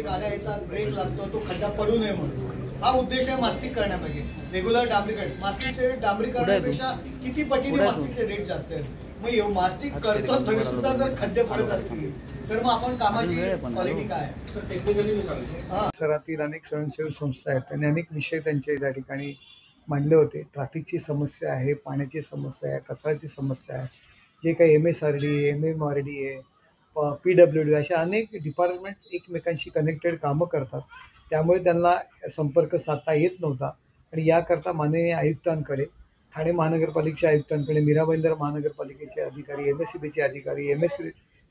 गाड्या येतात, ब्रेक लागतो, तो खड्डा पडू नये म्हणून हा उद्देश आहे मास्टिक करण्यापाहिजे. रेग्युलर डांबरीकरण, मास्टिकचे रेट डांबरीकरणापेक्षा किती पटीने मास्टिकचे रेट जास्त आहेत. मग मास्टिक करतो तरी सुद्धा जर खड्डे पडत असतील तर मग आपण कामाची क्वालिटी काय आहे. परिसरातील अनेक स्वयंसेवी संस्था आहेत, त्यांनी अनेक विषय त्यांच्या त्या ठिकाणी मांडले होते. ट्रॅफिकची समस्या आहे, पाण्याची समस्या आहे, कचऱ्याची समस्या आहे, जे काही MSRD, MMRD आहे, PWD अशा अनेक डिपार्टमेंट्स एकमेकांशी कनेक्टेड कामं करतात. त्यामुळे त्यांना संपर्क साधता येत नव्हता आणि याकरता माननीय आयुक्तांकडे, ठाणे महानगरपालिकेच्या आयुक्तांकडे, मीरा भाईंदर महानगरपालिकेचे अधिकारी, MSCBचे अधिकारी,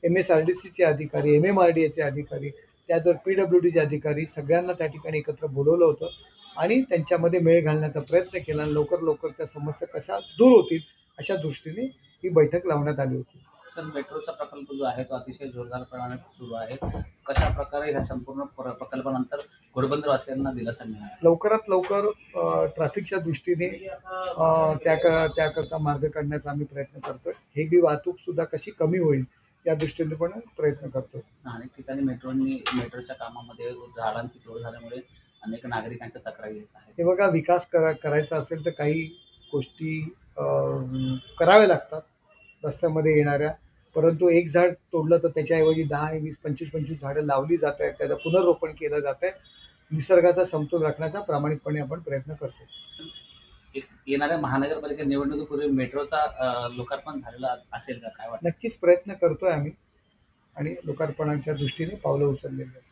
MSRDCचे अधिकारी, MMRDAचे अधिकारी, त्याचबरोबर PWDचे अधिकारी सगळ्यांना त्या ठिकाणी एकत्र बोलवलं होतं आणि त्यांच्यामध्ये मेळ घालण्याचा प्रयत्न केला आणि लवकर त्या समस्या कशा दूर होतील अशा दृष्टीने ही बैठक लावण्यात आली होती. सर, मेट्रोचा प्रकल्प जो आहे तो अतिशय जोरदारपणाने सुरू आहे. कशा प्रकारे ह्या संपूर्ण प्रकल्पानंतर घोडबंदरवासियांना दिलासा मिळणार? लवकरात लवकर ट्रॅफिकच्या दृष्टीने त्याकरता मार्ग काढण्याचा आम्ही प्रयत्न करतोय. हेवी वाहतूक सुद्धा कशी कमी होईल या दृष्टीने पण प्रयत्न करतोय. अनेक ठिकाणी मेट्रोच्या कामामध्ये झाडांची तोड झाल्यामुळे अनेक नागरिकांच्या तक्रारी येत आहेत. हे बघा, विकास करायचा असेल तर काही गोष्टी कराव्या लागतात रस्त्यामध्ये येणाऱ्या, परंतु एक झाड तोडलं तर त्याच्याऐवजी 10 आणि 20, 25 झाडं लावली जात आहेत, त्याचं पुनर्रोपण केलं जात आहे. निसर्गाचा समतोल राखण्याचा प्रामाणिकपणे आपण प्रयत्न करतो. येणाऱ्या महानगरपालिका निवडणुकीपूर्वी मेट्रोचा लोकार्पण झालेला असेल का, काय वाटतं? नक्कीच प्रयत्न करतोय आम्ही आणि लोकार्पणाच्या दृष्टीने पावलं उचललेली आहेत.